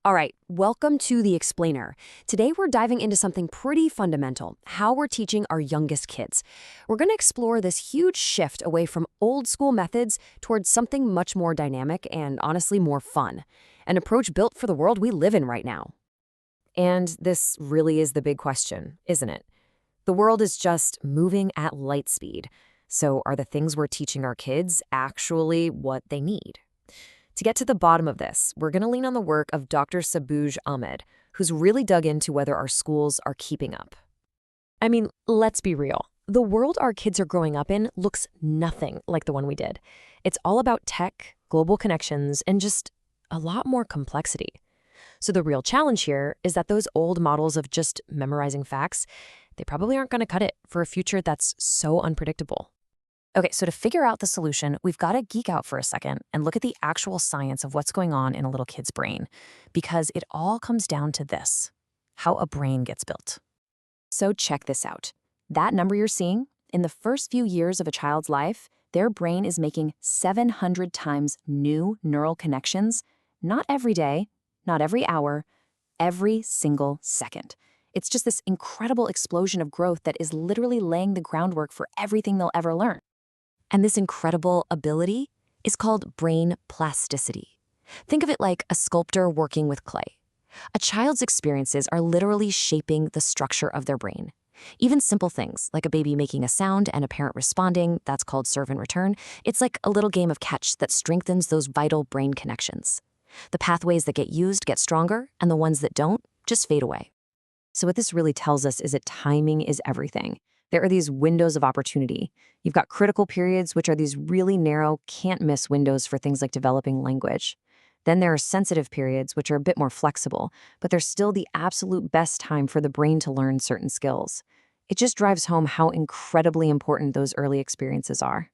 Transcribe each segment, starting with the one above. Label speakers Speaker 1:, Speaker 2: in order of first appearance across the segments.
Speaker 1: All right, welcome to The Explainer. Today we're diving into something pretty fundamental, how we're teaching our youngest kids. We're going to explore this huge shift away from old school methods towards something much more dynamic and honestly more fun. An approach built for the world we live in right now. And this really is the big question, isn't it? The world is just moving at light speed. So are the things we're teaching our kids actually what they need? To get to the bottom of this, we're going to lean on the work of Dr. Sabuj Ahmed, who's really dug into whether our schools are keeping up. I mean, let's be real. The world our kids are growing up in looks nothing like the one we did. It's all about tech, global connections, and just a lot more complexity. So the real challenge here is that those old models of just memorizing facts, they probably aren't going to cut it for a future that's so unpredictable. Okay, so to figure out the solution, we've got to geek out for a second and look at the actual science of what's going on in a little kid's brain, because it all comes down to this: how a brain gets built. So check this out. That number you're seeing, in the first few years of a child's life, their brain is making 700 times new neural connections, not every day, not every hour, every single second. It's just this incredible explosion of growth that is literally laying the groundwork for everything they'll ever learn. And this incredible ability is called brain plasticity. Think of it like a sculptor working with clay. A child's experiences are literally shaping the structure of their brain. Even simple things, like a baby making a sound and a parent responding, that's called serve and return, it's like a little game of catch that strengthens those vital brain connections. The pathways that get used get stronger, and the ones that don't just fade away. So what this really tells us is that timing is everything. There are these windows of opportunity. You've got critical periods, which are these really narrow, can't-miss windows for things like developing language. Then there are sensitive periods, which are a bit more flexible, but they're still the absolute best time for the brain to learn certain skills. It just drives home how incredibly important those early experiences are.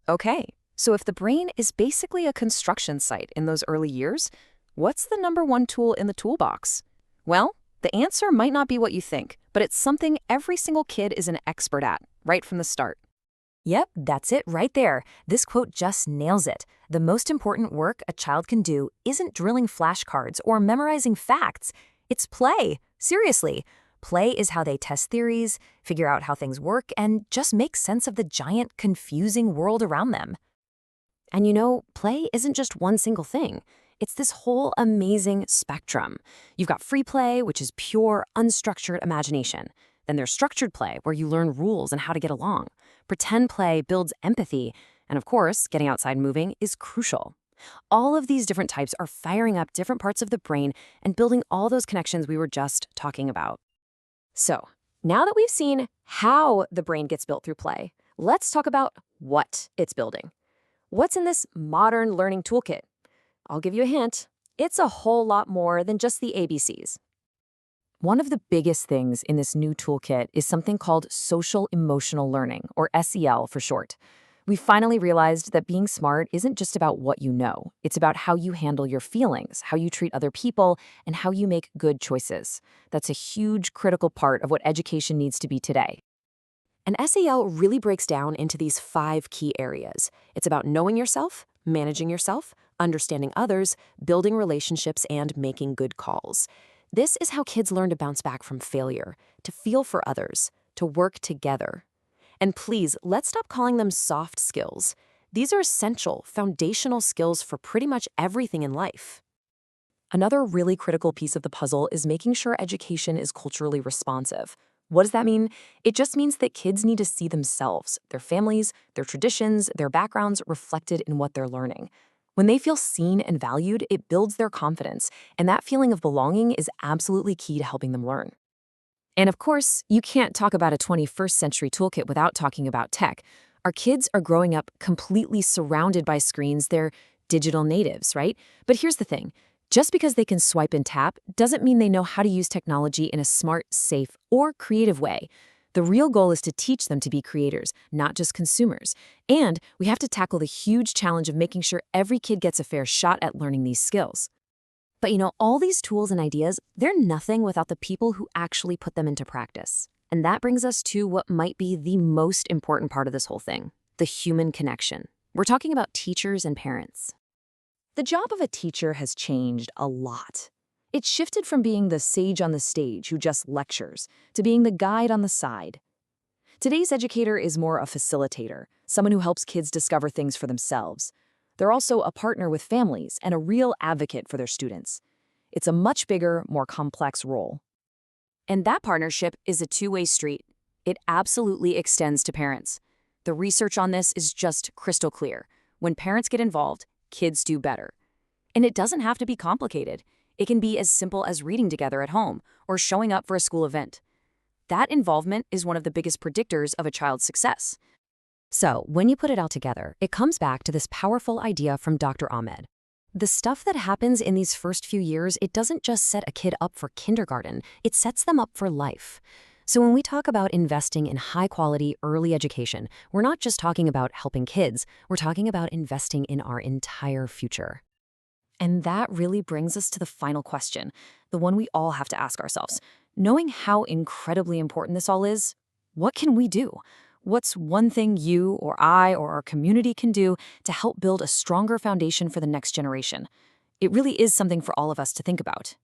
Speaker 2: Okay, so if the brain is basically a construction site in those early years, what's the number one tool in the toolbox? Well, the answer might not be what you think, but it's something every single kid is an expert at, right from the start.
Speaker 1: Yep, that's it right there. This quote just nails it. The most important work a child can do isn't drilling flashcards or memorizing facts. It's play. Seriously. Play is how they test theories, figure out how things work, and just make sense of the giant, confusing world around them. And you know, play isn't just one single thing. It's this whole amazing spectrum. You've got free play, which is pure, unstructured imagination. Then there's structured play, where you learn rules and how to get along. Pretend play builds empathy. And of course, getting outside and moving is crucial. All of these different types are firing up different parts of the brain and building all those connections we were just talking about. So, now that we've seen how the brain gets built through play, let's talk about what it's building. What's in this modern learning toolkit? I'll give you a hint. It's a whole lot more than just the ABCs. One of the biggest things in this new toolkit is something called social emotional learning, or SEL for short. We finally realized that being smart isn't just about what you know. It's about how you handle your feelings, how you treat other people, and how you make good choices. That's a huge, critical part of what education needs to be today. And SEL really breaks down into these 5 key areas. It's about knowing yourself, managing yourself, understanding others, building relationships, and making good calls. This is how kids learn to bounce back from failure, to feel for others, to work together. And please, let's stop calling them soft skills. These are essential, foundational skills for pretty much everything in life. Another really critical piece of the puzzle is making sure education is culturally responsive. What does that mean? It just means that kids need to see themselves, their families, their traditions, their backgrounds reflected in what they're learning. When they feel seen and valued, it builds their confidence, and that feeling of belonging is absolutely key to helping them learn. And of course, you can't talk about a 21st century toolkit without talking about tech. Our kids are growing up completely surrounded by screens. They're digital natives, right? But here's the thing. Just because they can swipe and tap doesn't mean they know how to use technology in a smart, safe, or creative way. The real goal is to teach them to be creators, not just consumers. And we have to tackle the huge challenge of making sure every kid gets a fair shot at learning these skills. But you know, all these tools and ideas, they're nothing without the people who actually put them into practice. And that brings us to what might be the most important part of this whole thing, the human connection. We're talking about teachers and parents. The job of a teacher has changed a lot. It shifted from being the sage on the stage who just lectures to being the guide on the side. Today's educator is more a facilitator, someone who helps kids discover things for themselves. They're also a partner with families and a real advocate for their students. It's a much bigger, more complex role. And that partnership is a two-way street. It absolutely extends to parents. The research on this is just crystal clear. When parents get involved, kids do better. And it doesn't have to be complicated. It can be as simple as reading together at home or showing up for a school event. That involvement is one of the biggest predictors of a child's success. So, when you put it all together, it comes back to this powerful idea from Dr. Ahmed. The stuff that happens in these first few years, it doesn't just set a kid up for kindergarten, it sets them up for life. So when we talk about investing in high-quality early education, we're not just talking about helping kids, we're talking about investing in our entire future. And that really brings us to the final question, the one we all have to ask ourselves. Knowing how incredibly important this all is, what can we do? What's one thing you or I or our community can do to help build a stronger foundation for the next generation? It really is something for all of us to think about.